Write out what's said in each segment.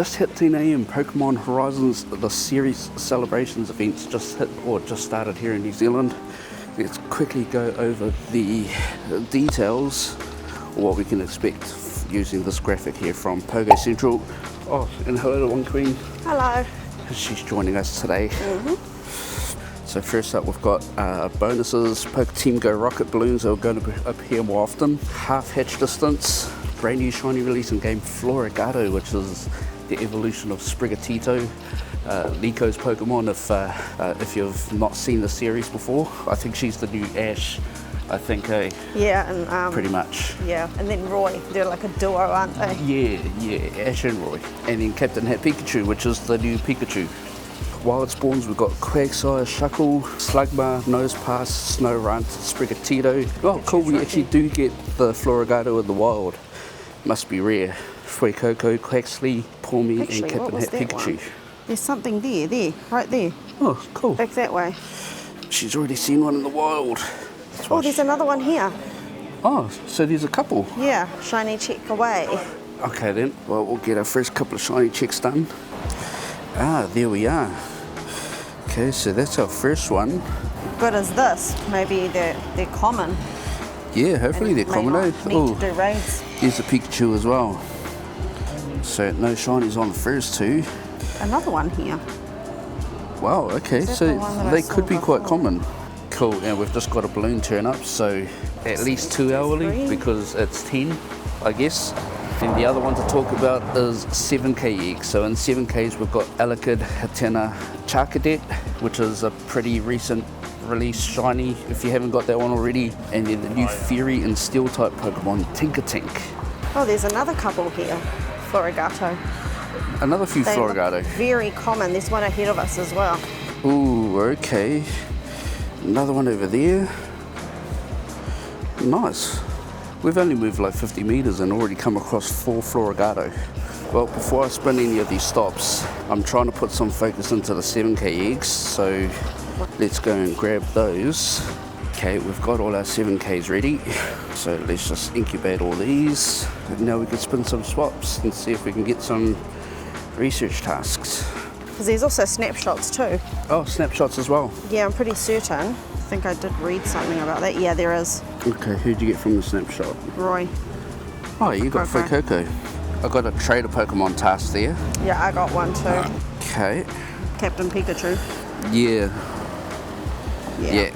just hit 10 a.m. Pokemon Horizons, the series celebrations events just hit or just started here in New Zealand. Let's quickly go over the details, or what we can expect using this graphic here from Pogo Central. Oh, and hello to One Queen. Hello. She's joining us today. So first up we've got bonuses, Team Go Rocket balloons are going to appear more often, half hatch distance, brand new shiny release in game Floragato, which is the evolution of Sprigatito, Nico's Pokemon if you've not seen the series before. I think she's the new Ash, I think, Yeah, and pretty much. Yeah, and then Roy, they're like a duo, aren't they? Yeah, Ash and Roy. And then Captain Hat Pikachu, which is the new Pikachu. Wild spawns, we've got Quagsire, Shuckle, Slugma, Nosepass, Snorunt, Sprigatito. Oh, cool, we actually do get the Floragato in the wild. Must be rare. Fuecoco, Quaxley, Pawmi, and Captain Hat Pikachu. One? There's something there, right there. Oh, cool. Back that way. She's already seen one in the wild. Oh, there's another one here. Oh, so there's a couple. Yeah, shiny check away. Okay then, well, we'll get our first couple of shiny checks done. Ah, there we are. Okay, so that's our first one. Good as this. Maybe they're common. Yeah, hopefully they're common. Oh, do raids. here's a Pikachu as well. So no shinies on the first two. Another one here. Wow, okay, so they could be quite common. Cool, and we've just got a balloon turn up, so at least 2 hourly because it's 10, I guess. And the other one to talk about is 7k eggs. So in 7ks we've got Alikid, Hatena, Charcadet, which is a pretty recent release shiny if you haven't got that one already. And then the new Fairy and Steel type Pokemon, Tinkatink. Oh, there's another couple here. Floragato. Another few They look Floragato. very common. There's one ahead of us as well. Ooh, okay. Another one over there. Nice. We've only moved like 50 meters and already come across 4 Floragato. Well, before I spin any of these stops, I'm trying to put some focus into the 7k eggs, so let's go and grab those. Okay, we've got all our 7ks ready, so let's just incubate all these. And now we can spin some swaps and see if we can get some research tasks. Because there's also snapshots too. Oh, snapshots as well. Yeah, I'm pretty certain. I think I did read something about that. Yeah, there is. Okay, who'd you get from the snapshot? Roy. Oh, you got Fuecoco. I got a trader Pokemon task there. Yeah, I got one too. Okay. Captain Pikachu. Yeah,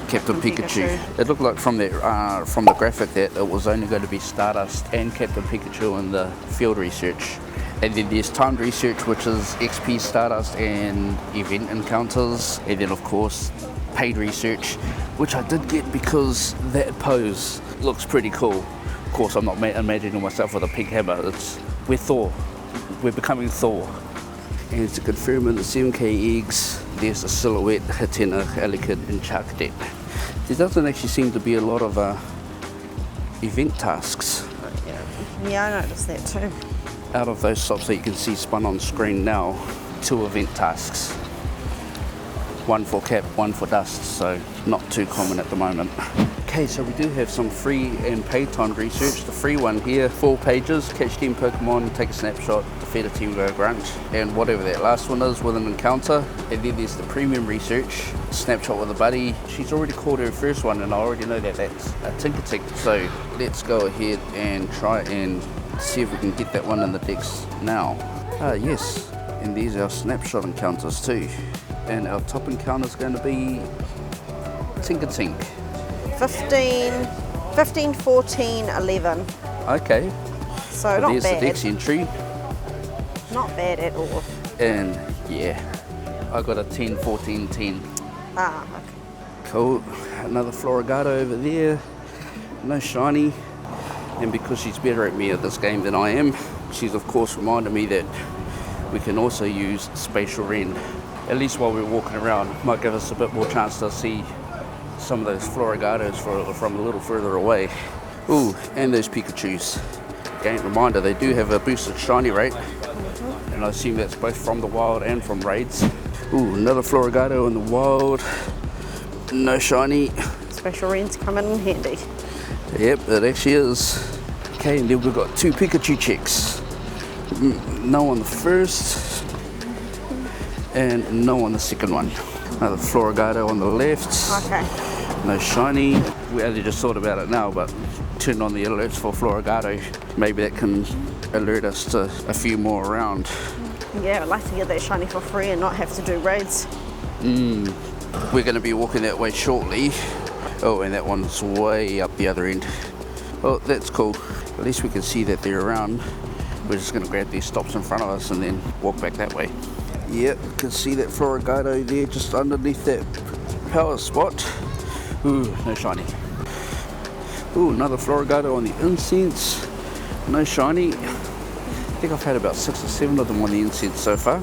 Captain Pikachu. It looked like from the graphic that it was only going to be Stardust and Captain Pikachu in the field research. And then there's timed research, which is XP Stardust and event encounters. And then of course, paid research, which I did get because that pose looks pretty cool. Of course, I'm not imagining myself with a pink hammer. We're Thor. We're becoming Thor. And to confirm in the 7k eggs, there's a Silhouette, Hatena, Alikid, and Charcadet. There doesn't actually seem to be a lot of event tasks. Yeah, I noticed that too. Out of those stops that you can see spun on screen now, 2 event tasks. 1 for Cap, 1 for Dust, so not too common at the moment. Okay, so we do have some free and paid timed research. The free one here, 4 pages, catch 10 Pokemon, take a snapshot, defeat a Team Go Grunt, and whatever that last one is with an encounter. And then there's the premium research, snapshot with a buddy. She's already caught her first one, and I already know that that's a Tinkatink. So let's go ahead and try and see if we can get that one in the decks now. Yes, and these are our snapshot encounters too. And our top encounter is going to be Tinkatink. 15, 14, 11. Okay. So well, not there's bad. the Dex entry. Not bad at all. And yeah, I got a 10, 14, 10. Ah, okay. Cool. Another Floragato over there. No shiny. And because she's better at me at this game than I am, she's of course reminded me that we can also use Spatial Rend. At least while we're walking around, might give us a bit more chance to see some of those Floragatos from a little further away. Ooh, and those Pikachus. Again, reminder, they do have a boosted shiny rate, and I assume that's both from the wild and from raids. Ooh, another Floragato in the wild. No shiny. Spatial Rend's coming in handy. Yep, it actually is. Okay, and then we've got 2 Pikachu checks. no on the first, and no on the second one. Another Florigato on the left. Okay. No shiny. We only just thought about it now, but turn on the alerts for Florigato. Maybe that can alert us to a few more around. Yeah, I'd like to get that shiny for free and not have to do raids. We're going to be walking that way shortly. Oh, and that one's way up the other end. Oh, that's cool. At least we can see that they're around. We're just going to grab these stops in front of us and then walk back that way. Yep, can see that Florigato there just underneath that power spot. Ooh, no shiny. Ooh, another Florigato on the incense. No shiny. I think I've had about 6 or 7 of them on the incense so far.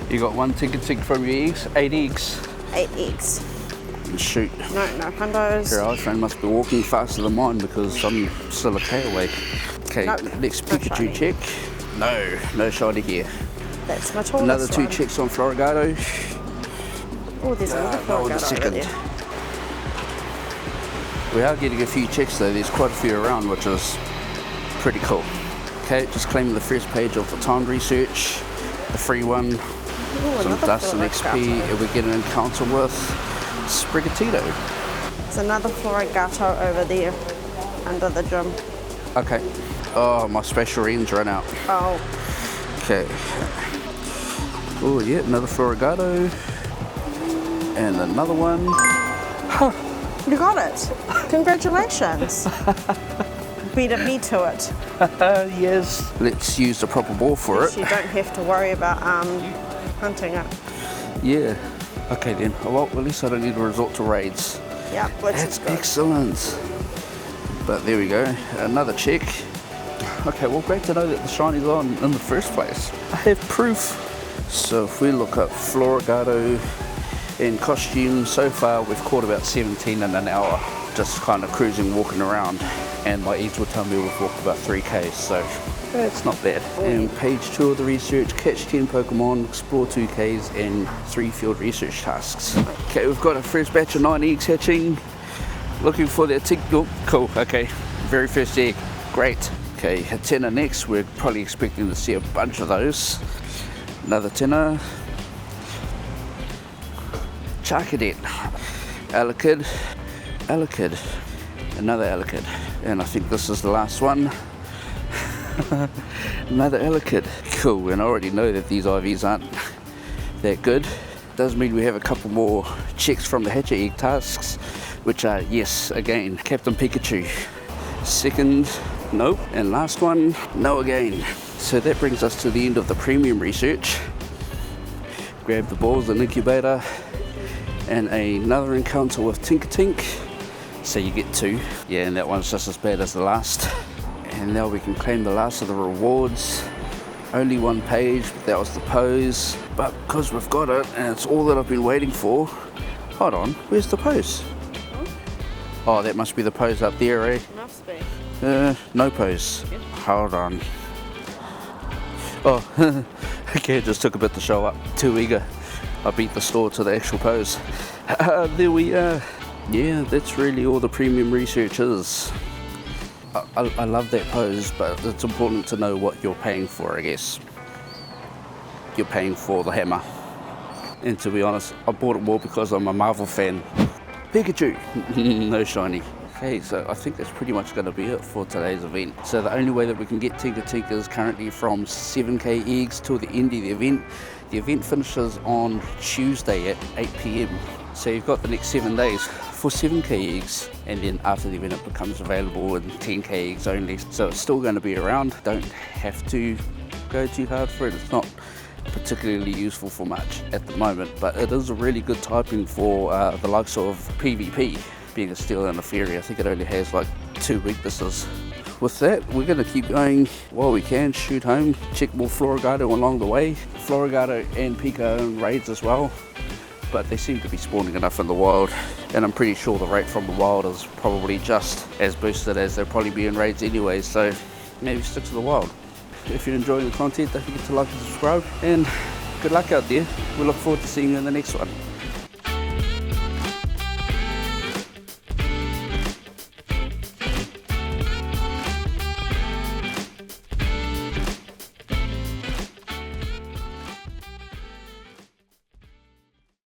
You got one Tinkatink from your eggs? 8 eggs? 8 eggs. Shoot. No hundos. Your iPhone must be walking faster than mine because I'm still a K away. Okay, Nope, next no Pikachu shiny. check. No shiny here. That's my tallest Another 2 one. checks on Florigato. Oh, there's another No on the Florigato over second. there. We are getting a few checks though, there's quite a few around, which is pretty cool. Okay, just claiming the first page of the timed research, the free one, Ooh, some another dust and XP, Florigato. and we get an encounter with Sprigatito. There's another Florigato over there under the gym. Okay. Oh, my special ends run out. Oh, Okay. Oh yeah, another Florigato. And another one. you got it. Congratulations. Beat me to it. Yes. Let's use the proper ball for it. You don't have to worry about hunting it. Yeah. Okay then. Well, at least I don't need to resort to raids. Yeah, which is That's good. excellent. But there we go. Another check. Okay, well, great to know that the shiny's on in the first place. I have proof. So if we look up Florigato in costume, so far we've caught about 17 in an hour. Just kind of cruising, walking around. And my eggs will tell me we've walked about 3Ks, so it's not bad. And page 2 of the research, catch 10 Pokemon, explore 2Ks, and 3 field research tasks. Okay, we've got a first batch of 9 eggs hatching. Looking for their tick. Oh, cool, okay. Very first egg, great. Okay, a tenner next. We're probably expecting to see a bunch of those. Another tenner. Charcadet. Alikid. Alikid. Another Alikid. And I think this is the last one. Another Alikid. Cool, and I already know that these IVs aren't that good. Does mean we have a couple more checks from the hatcher egg tasks, which are, yes, again, Captain Pikachu. Second, nope. And last one, no again. So that brings us to the end of the premium research. Grab the balls, an incubator, and another encounter with Tinkatink. So you get 2. Yeah, and that one's just as bad as the last. And now we can claim the last of the rewards. Only 1 page, but that was the pose. But because we've got it, and it's all that I've been waiting for. Hold on, where's the pose? Oh, that must be the pose up there, eh? Must be. No pose. Hold on. Oh, okay, it just took a bit to show up. Too eager. I beat the store to the actual pose. There we are. Yeah, that's really all the premium research is. I love that pose, but it's important to know what you're paying for, I guess. You're paying for the hammer. And to be honest, I bought it more because I'm a Marvel fan. Pikachu! No shiny. Okay, so I think that's pretty much going to be it for today's event. So the only way that we can get Tinkatink is currently from 7k eggs till the end of the event. The event finishes on Tuesday at 8 PM. So you've got the next 7 days for 7k eggs, and then after the event it becomes available in 10k eggs only. So it's still going to be around. Don't have to go too hard for it. It's not particularly useful for much at the moment, but it is a really good typing for the likes of PvP. Being a Steel and a Fury, I think it only has like 2 weaknesses. With that, we're going to keep going while we can, shoot home, check more Florigato along the way. Florigato and Pika in raids as well, but they seem to be spawning enough in the wild, and I'm pretty sure the rate from the wild is probably just as boosted as they'll probably be in raids anyway, so maybe stick to the wild. If you're enjoying the content, don't forget to like and subscribe, and good luck out there. We look forward to seeing you in the next one.